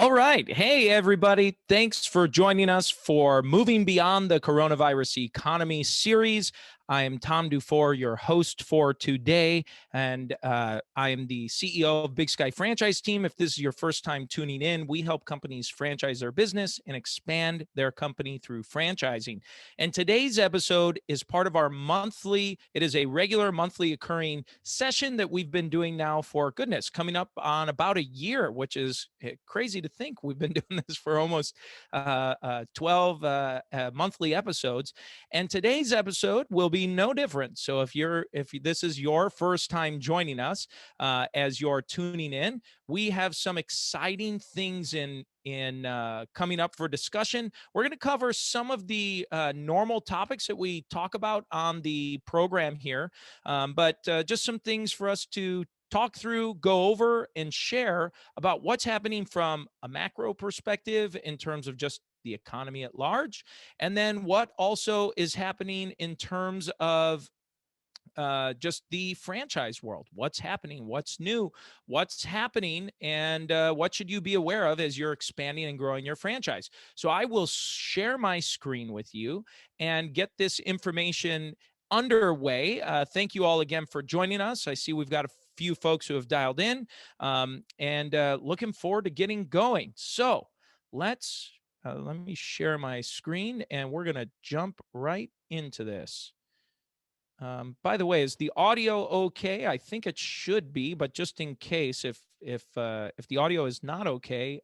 All right. Hey, everybody. Thanks for joining us for Moving Beyond the Coronavirus Economy series. I am Tom DuFore, your host for today, and I am the CEO of Big Sky Franchise Team. If this is your first time tuning in, we help companies franchise their business and expand their company through franchising. And today's episode is part of our it is a regular monthly occurring session that we've been doing now for, goodness, coming up on about a year, which is crazy to think. We've been doing this for almost 12 monthly episodes. And today's episode will be no different. So if this is your first time joining us as you're tuning in, we have some exciting things in coming up for discussion. We're going to cover some of the normal topics that we talk about on the program here, but just some things for us to talk through, go over, and share about what's happening from a macro perspective in terms of just the economy at large, and then what also is happening in terms of just the franchise world. What's happening? What's new? What's happening? And what should you be aware of as you're expanding and growing your franchise? So I will share my screen with you and get this information underway. Thank you all again for joining us. I see we've got a few folks who have dialed in, and looking forward to getting going. So let me share my screen, and we're going to jump right into this. By the way, is the audio okay? I think it should be, but just in case, if the audio is not okay,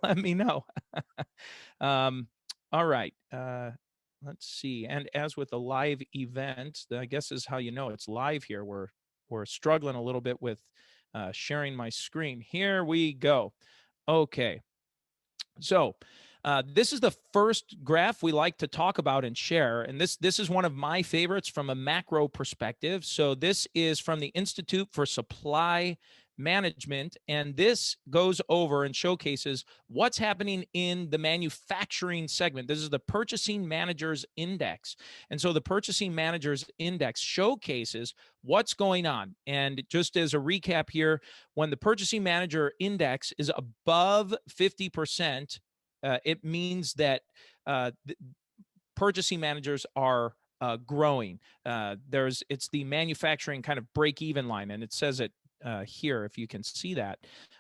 let me know. All right. Let's see. And as with a live event, I guess is how you know it's live here. We're struggling a little bit with sharing my screen. Here we go. Okay. So this is the first graph we like to talk about and share, and this is one of my favorites from a macro perspective. So this is from the Institute for Supply Management, and this goes over and showcases what's happening in the manufacturing segment. This is the Purchasing Managers Index, and so the Purchasing Managers Index showcases what's going on. And just as a recap here, when the Purchasing Manager Index is above 50%, it means that purchasing managers are growing. It's the manufacturing kind of break-even line, and it says it here if you can see that.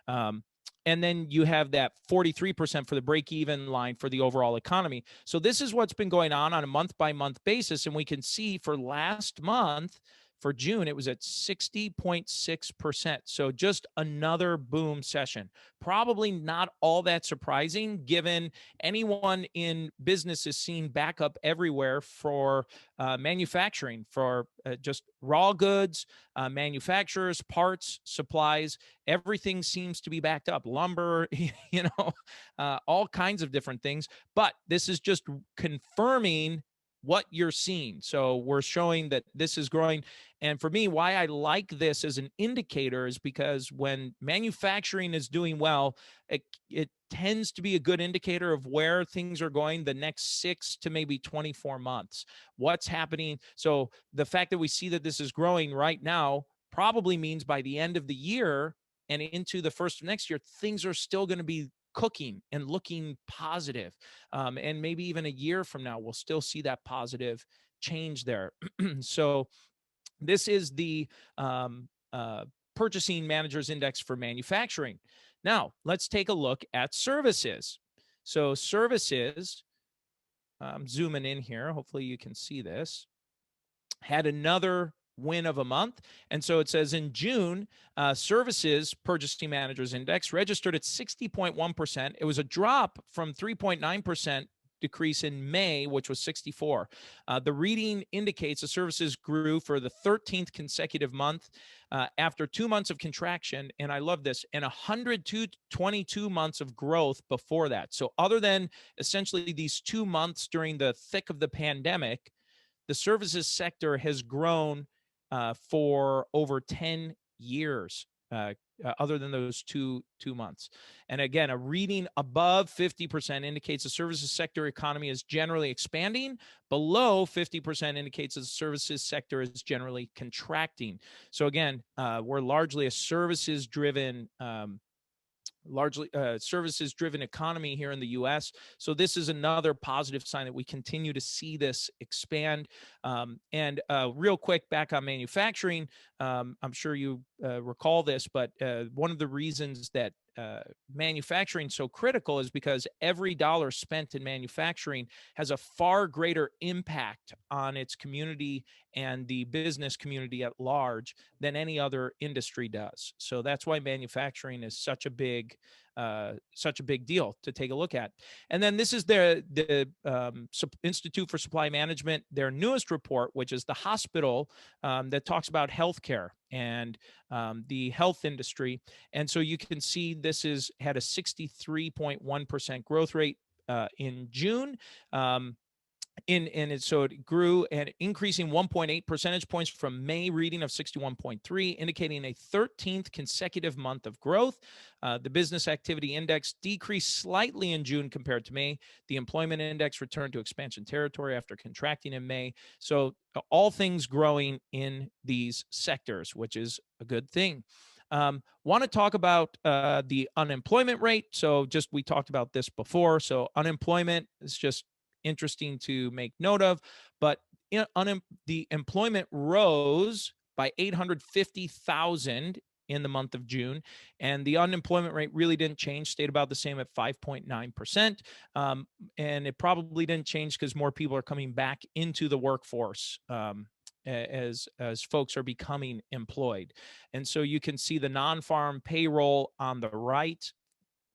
And then you have that 43% for the break-even line for the overall economy. So this is what's been going on a month-by-month basis, and we can see for last month, for June, it was at 60.6%. So just another boom session. Probably not all that surprising, given anyone in business is seeing backup everywhere for manufacturing, for just raw goods, manufacturers, parts, supplies. Everything seems to be backed up. Lumber, all kinds of different things. But this is just confirming what you're seeing. So we're showing that this is growing. And for me, why I like this as an indicator is because when manufacturing is doing well, it tends to be a good indicator of where things are going the next 6 to maybe 24 months. What's happening? So the fact that we see that this is growing right now probably means by the end of the year and into the first of next year, things are still going to be cooking and looking positive. And maybe even a year from now, we'll still see that positive change there. So this is the Purchasing Managers Index for manufacturing. Now, let's take a look at services. So services, I'm zooming in here. Hopefully you can see this. Had another win of a month. And so it says in June, services Purchasing Managers Index registered at 60.1%. It was a drop from 3.9% decrease in May, which was 64. The reading indicates the services grew for the 13th consecutive month after 2 months of contraction. And I love this, and 122 months of growth before that. So other than essentially these 2 months during the thick of the pandemic, the services sector has grown for over 10 years, other than those two months. And again, a reading above 50% indicates the services sector economy is generally expanding. Below 50% indicates that the services sector is generally contracting. So again, we're largely a services-driven largely services-driven economy here in the U.S. So this is another positive sign that we continue to see this expand. And real quick, back on manufacturing, I'm sure you recall this, but one of the reasons that manufacturing is so critical is because every dollar spent in manufacturing has a far greater impact on its community and the business community at large than any other industry does. So that's why manufacturing is such a big deal to take a look at. And then this is the Institute for Supply Management, their newest report, which is the hospital that talks about healthcare and the health industry. And so you can see this is had a 63.1% growth rate in June. So it grew and increasing 1.8 percentage points from May reading of 61.3, indicating a 13th consecutive month of growth. The business activity index decreased slightly in June compared to May. The employment index returned to expansion territory after contracting in May. So all things growing in these sectors, which is a good thing. Want to talk about the unemployment rate. So we talked about this before. So unemployment is just interesting to make note of, but the employment rose by 850,000 in the month of June, and the unemployment rate really didn't change, stayed about the same at 5.9%. And it probably didn't change because more people are coming back into the workforce as folks are becoming employed. And so you can see the non-farm payroll on the right,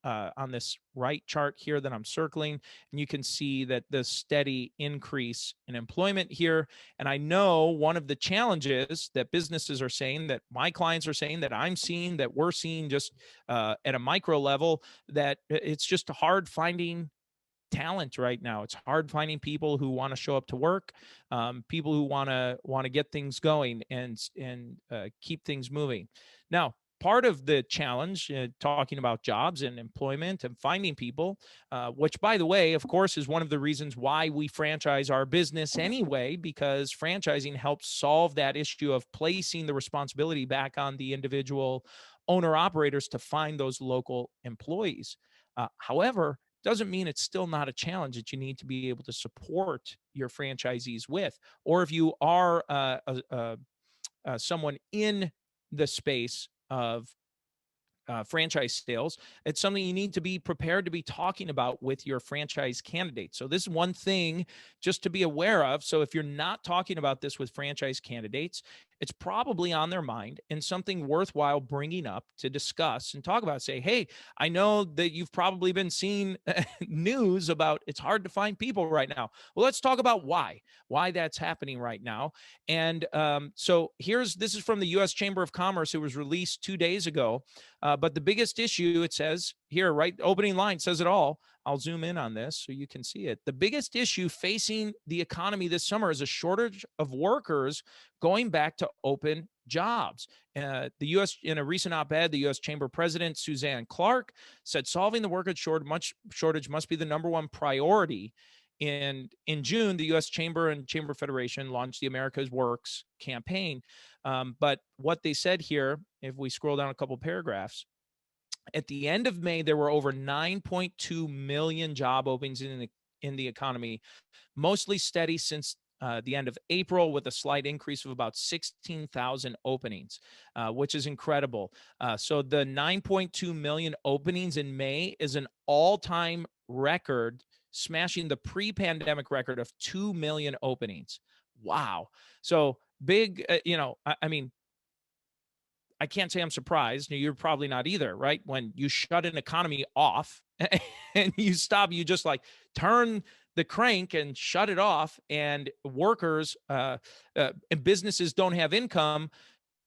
on this right chart here that I'm circling, and you can see that the steady increase in employment here. And I know one of the challenges that businesses are saying, that my clients are saying, that I'm seeing, that we're seeing just at a micro level, that it's just hard finding talent right now. It's hard finding people who want to show up to work, people who want to get things going and keep things moving. Now, part of the challenge, talking about jobs and employment and finding people, which, by the way, of course, is one of the reasons why we franchise our business anyway, because franchising helps solve that issue of placing the responsibility back on the individual owner operators to find those local employees. However, doesn't mean it's still not a challenge that you need to be able to support your franchisees with. Or if you are someone in the space of franchise sales, it's something you need to be prepared to be talking about with your franchise candidates. So this is one thing just to be aware of. So if you're not talking about this with franchise candidates, it's probably on their mind and something worthwhile bringing up to discuss and talk about. Say, hey, I know that you've probably been seeing news about it's hard to find people right now. Well, let's talk about why that's happening right now. And so this is from the U.S. Chamber of Commerce. It was released 2 days ago. But the biggest issue, it says here, right, opening line says it all. I'll zoom in on this so you can see it. The biggest issue facing the economy this summer is a shortage of workers going back to open jobs. The U.S. in a recent op-ed, the U.S. Chamber President Suzanne Clark said solving the worker shortage must be the number one priority. And in June, the U.S. Chamber and Chamber Federation launched the America's Works campaign. But what they said here, if we scroll down a couple paragraphs, at the end of May, there were over 9.2 million job openings in the economy, mostly steady since the end of April, with a slight increase of about 16,000 openings, which is incredible. So the 9.2 million openings in May is an all-time record, smashing the pre-pandemic record of 2 million openings. Wow. So big, I mean, I can't say I'm surprised. You're probably not either, right? When you shut an economy off and you stop, you just like turn the crank and shut it off, and workers and businesses don't have income.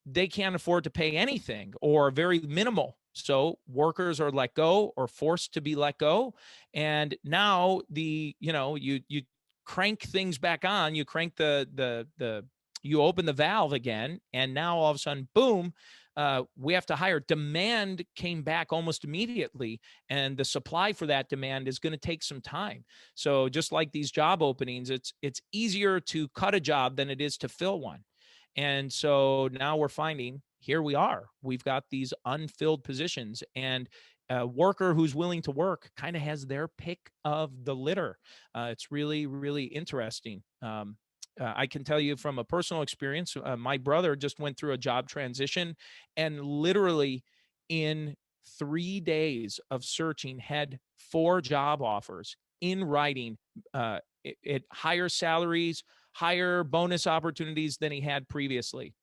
They can't afford to pay anything or very minimal. So workers are let go or forced to be let go. And now you crank things back on, you crank you open the valve again, and now all of a sudden, boom, we have to hire. Demand came back almost immediately, and the supply for that demand is going to take some time. So just like these job openings, it's easier to cut a job than it is to fill one. And so now we're finding, here we are, we've got these unfilled positions, and a worker who's willing to work kind of has their pick of the litter. It's really, really interesting. I can tell you from a personal experience, my brother just went through a job transition, and literally in 3 days of searching had 4 job offers in writing, at higher salaries, higher bonus opportunities than he had previously,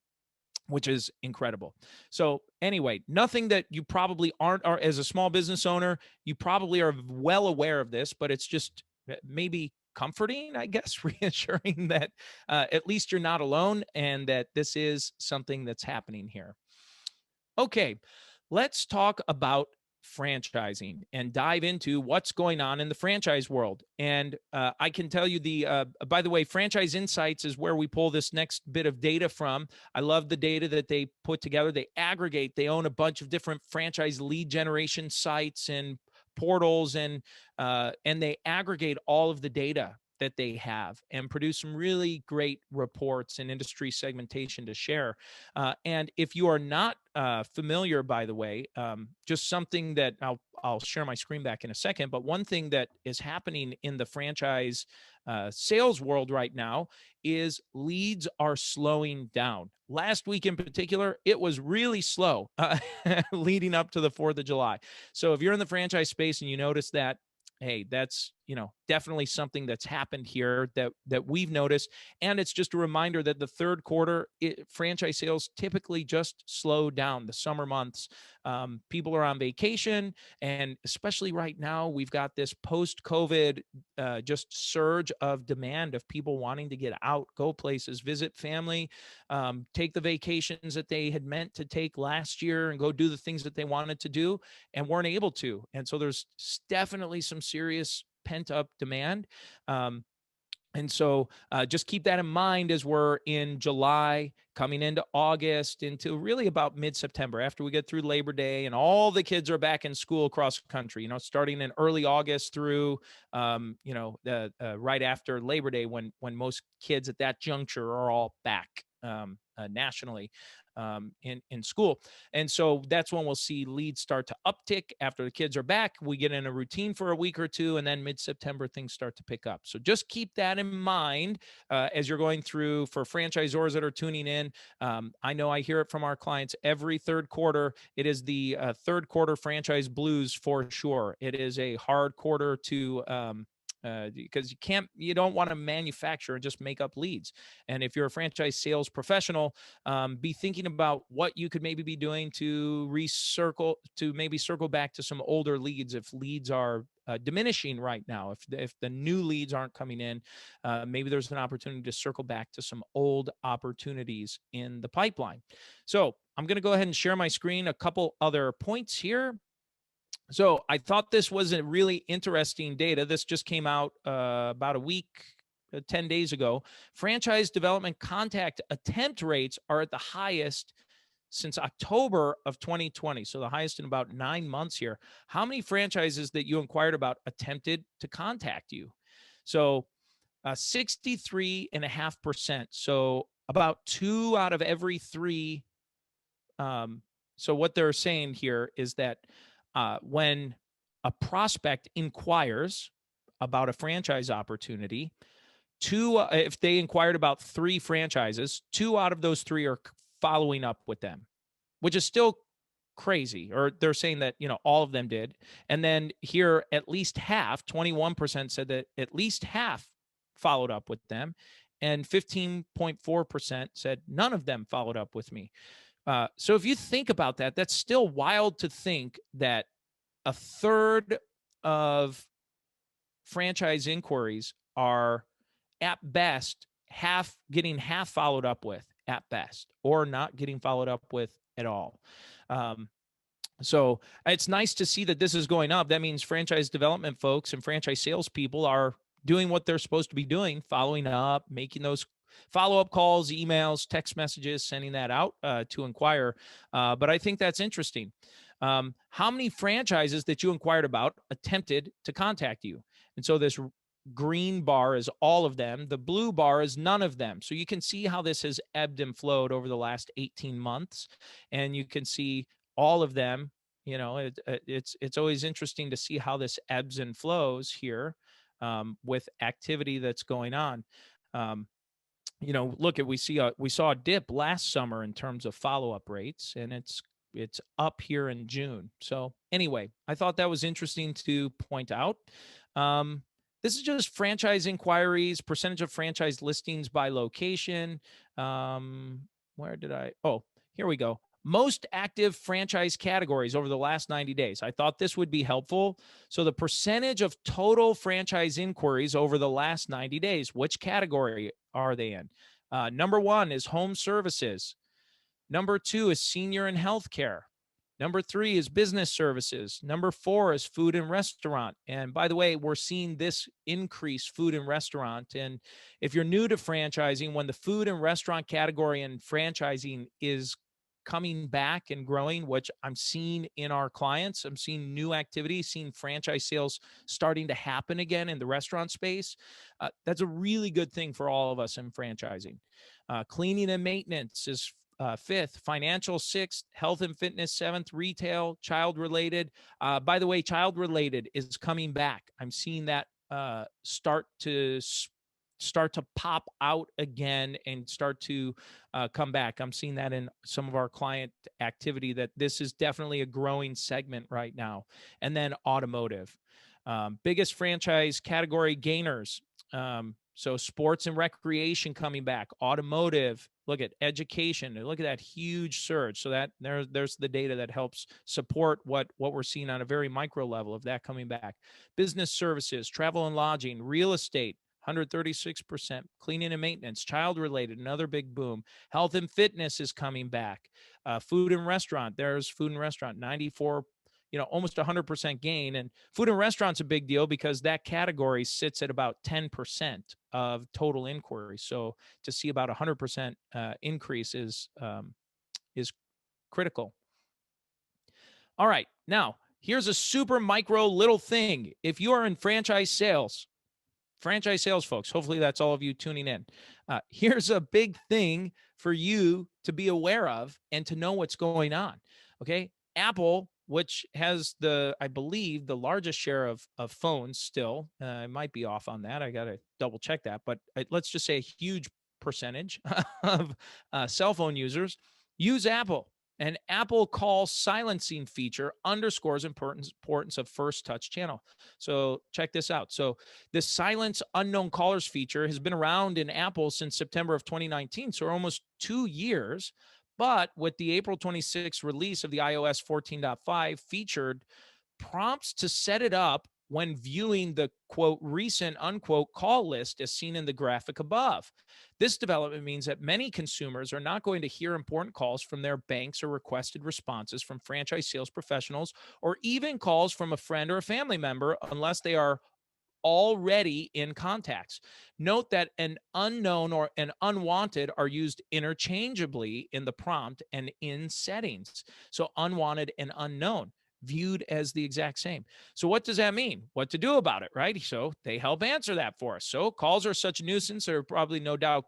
which is incredible. So anyway, nothing that you probably aren't, or as a small business owner, you probably are well aware of this, but it's just maybe comforting, I guess, reassuring that at least you're not alone and that this is something that's happening here. Okay, let's talk about franchising and dive into what's going on in the franchise world. And I can tell you by the way, Franchise Insights is where we pull this next bit of data from. I love the data that they put together. They aggregate, they own a bunch of different franchise lead generation sites and portals, and they aggregate all of the data that they have and produce some really great reports and industry segmentation to share. And if you are not familiar, by the way, just something that I'll share my screen back in a second, but one thing that is happening in the franchise sales world right now is leads are slowing down. Last week in particular, it was really slow leading up to the 4th of July. So if you're in the franchise space and you notice that, hey, that's, definitely something that's happened here that we've noticed. And it's just a reminder that the third quarter, franchise sales typically just slow down. The summer months, people are on vacation. And especially right now, we've got this post-COVID just surge of demand of people wanting to get out, go places, visit family, take the vacations that they had meant to take last year and go do the things that they wanted to do and weren't able to. And so there's definitely some serious pent up demand. And so just keep that in mind as we're in July, coming into August, into really about mid-September, after we get through Labor Day and all the kids are back in school across the country, starting in early August through, right after Labor Day, when most kids at that juncture are all back nationally in school. And so that's when we'll see leads start to uptick after the kids are back. We get in a routine for a week or two, and then mid-September things start to pick up. So just keep that in mind as you're going through. For franchisors that are tuning in, I know I hear it from our clients every third quarter. It is the third quarter franchise blues for sure. It is a hard quarter to because you don't want to manufacture and just make up leads. And if you're a franchise sales professional, be thinking about what you could maybe be doing to maybe circle back to some older leads if leads are diminishing right now. If the new leads aren't coming in, maybe there's an opportunity to circle back to some old opportunities in the pipeline. So I'm going to go ahead and share my screen. A couple other points here. So I thought this was a really interesting data. This just came out about a week, 10 days ago. Franchise development contact attempt rates are at the highest since October of 2020. So the highest in about 9 months here. How many franchises that you inquired about attempted to contact you? So 63.5%. So about 2 out of every 3. So what they're saying here is that when a prospect inquires about a franchise opportunity, if they inquired about 3 franchises, 2 out of those 3 are following up with them, which is still crazy. Or they're saying that, all of them did. And then here, at least half, 21% said that at least half followed up with them. And 15.4% said none of them followed up with me. So if you think about that, that's still wild to think that a third of franchise inquiries are at best getting half followed up with at best, or not getting followed up with at all. So it's nice to see that this is going up. That means franchise development folks and franchise salespeople are doing what they're supposed to be doing, following up, making those follow-up calls, emails, text messages, sending that out to inquire. But I think that's interesting. How many franchises that you inquired about attempted to contact you? And so this green bar is all of them. The blue bar is none of them. So you can see how this has ebbed and flowed over the last 18 months. And you can see all of them It's always interesting to see how this ebbs and flows here, with activity that's going on. Um, look at we saw a dip last summer in terms of follow-up rates, and it's up here in June. So anyway, I thought that was interesting to point out. Um, this is just franchise inquiries, percentage of franchise listings by location. Where did I? Oh, here we go. Most active franchise categories over the last 90 days. I thought this would be helpful. So the percentage of total franchise inquiries over the last 90 days, which category are they in? Number one is home services. Number two is senior and healthcare. Number three is business services. Number four is food and restaurant. And by the way, we're seeing this increase food and restaurant. And if you're new to franchising, when the food and restaurant category in franchising is coming back and growing, which I'm seeing in our clients, I'm seeing new activity, seeing franchise sales starting to happen again in the restaurant space. That's a really good thing for all of us in franchising. Cleaning and maintenance is fifth, financial sixth, health and fitness seventh, retail, child related. By the way, child related is coming back. I'm seeing that start to pop out again and start to come back. I'm seeing that in some of our client activity, that this is definitely a growing segment right now. And then automotive. Biggest franchise category gainers. So sports and recreation coming back, automotive, look at education, look at that huge surge. So that there's the data that helps support what we're seeing on a very micro level of that coming back. Business services, travel and lodging, real estate, 136%, cleaning and maintenance, child related, another big boom. Health and fitness is coming back. Food and restaurant, there's food and restaurant, 94, almost 100% gain. And food and restaurant's a big deal because that category sits at about 10% of total inquiries. So to see about 100% increase is critical. All right, now here's a super micro little thing. If you are in franchise sales, folks, hopefully that's all of you tuning in. Here's a big thing for you to be aware of and to know what's going on. Okay. Apple, which has I believe the largest share of phones still, I might be off on that. I got to double check that, but let's just say a huge percentage of cell phone users use Apple. An Apple call silencing feature underscores importance of first touch channel. So check this out. So this silence unknown callers feature has been around in Apple since September of 2019, so almost 2 years. But with the April 26th release of the iOS 14.5 featured prompts to set it up when viewing the, quote, recent, unquote, call list as seen in the graphic above. This development means that many consumers are not going to hear important calls from their banks or requested responses from franchise sales professionals or even calls from a friend or a family member unless they are already in contacts. Note that an unknown or an unwanted are used interchangeably in the prompt and in settings. So unwanted and unknown viewed as the exact same. So what does that mean? What to do about it, right? So they help answer that for us. So calls are such a nuisance. There are probably no doubt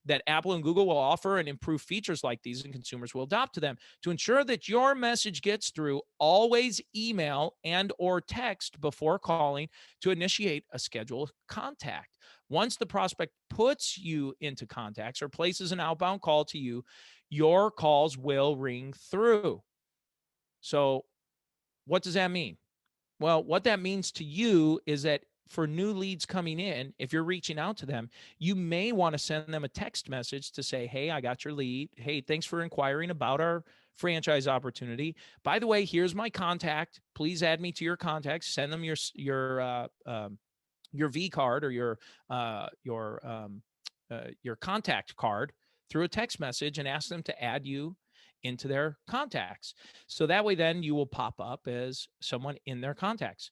that Apple and Google will offer and improve features like these, and consumers will adopt to them. To ensure that your message gets through, always email and or text before calling to initiate a scheduled contact. Once the prospect puts you into contacts or places an outbound call to you, your calls will ring through. So what does that mean? Well, what that means to you is that for new leads coming in, if you're reaching out to them, you may want to send them a text message to say, hey, I got your lead. Hey, thanks for inquiring about our franchise opportunity. By the way, here's my contact. Please add me to your contacts. Send them your V card or your contact card through a text message and ask them to add you into their contacts. So that way, then you will pop up as someone in their contacts.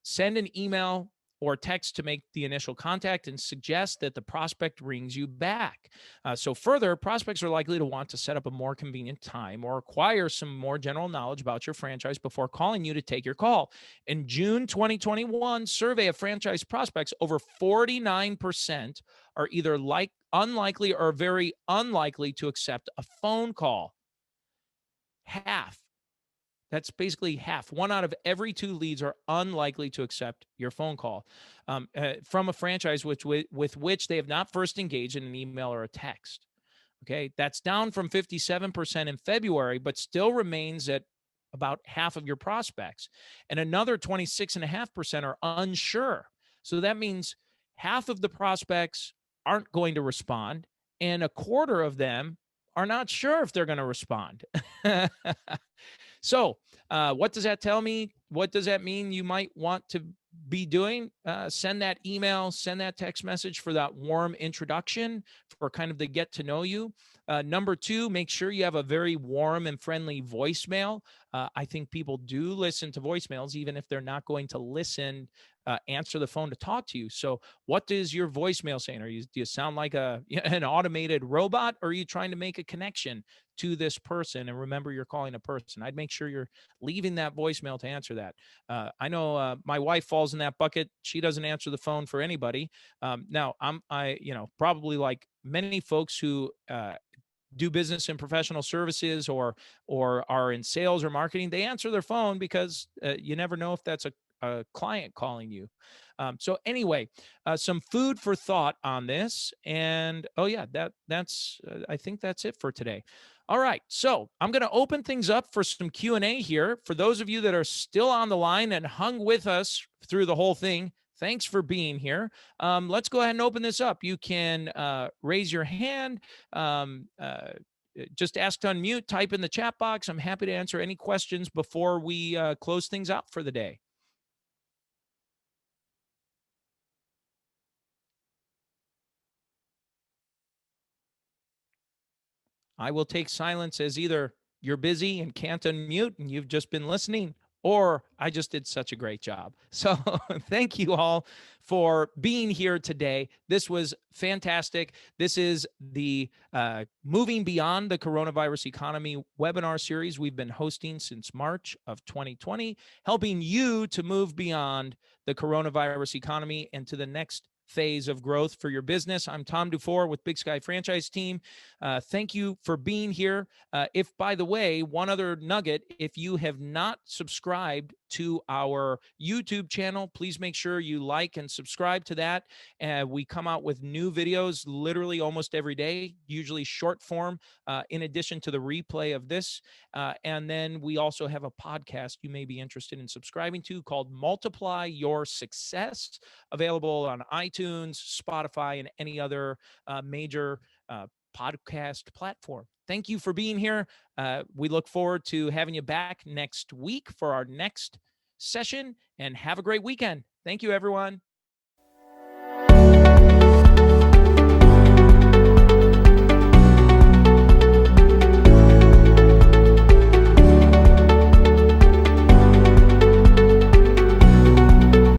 Send an email or text to make the initial contact and suggest that the prospect rings you back. So further, prospects are likely to want to set up a more convenient time or acquire some more general knowledge about your franchise before calling you to take your call. In June 2021 survey of franchise prospects, over 49% are either unlikely or very unlikely to accept a phone call. Half. That's basically half. One out of every two leads are unlikely to accept your phone call from a franchise with which they have not first engaged in an email or a text. Okay, that's down from 57% in February, but still remains at about half of your prospects. And another 26.5% are unsure. So that means half of the prospects aren't going to respond, and a quarter of them are not sure if they're going to respond. So, what does that tell me? What does that mean you might want to be doing? Send that email, send that text message for that warm introduction, for kind of the get to know you. Number two, make sure you have a very warm and friendly voicemail. I think people do listen to voicemails, even if they're not going to answer the phone to talk to you. So, what is your voicemail saying? Do you sound like an automated robot, or are you trying to make a connection to this person? And remember, you're calling a person. I'd make sure you're leaving that voicemail to answer that. I know my wife falls in that bucket. She doesn't answer the phone for anybody. Now, probably like many folks who do business in professional services or are in sales or marketing, they answer their phone because you never know if that's a client calling you. So anyway, some food for thought on this. And oh yeah, that's I think that's it for today. All right, so I'm going to open things up for some Q&A here. For those of you that are still on the line and hung with us through the whole thing, thanks for being here. Let's go ahead and open this up. You can raise your hand. Just ask to unmute, type in the chat box. I'm happy to answer any questions before we close things out for the day. I will take silence as either you're busy and can't unmute and you've just been listening, or I just did such a great job. So thank you all for being here today. This was fantastic. This is the Moving Beyond the Coronavirus Economy webinar series we've been hosting since March of 2020, helping you to move beyond the coronavirus economy and to the next phase of growth for your business. I'm Tom DuFore with Big Sky Franchise Team. Thank you for being here. If, by the way, one other nugget, if you have not subscribed to our YouTube channel, please make sure you like and subscribe to that. We come out with new videos literally almost every day, usually short form, in addition to the replay of this. And then we also have a podcast you may be interested in subscribing to called Multiply Your Success, available on iTunes, Spotify, and any other major podcast platform. Thank you for being here. We look forward to having you back next week for our next session, and have a great weekend. Thank you, everyone.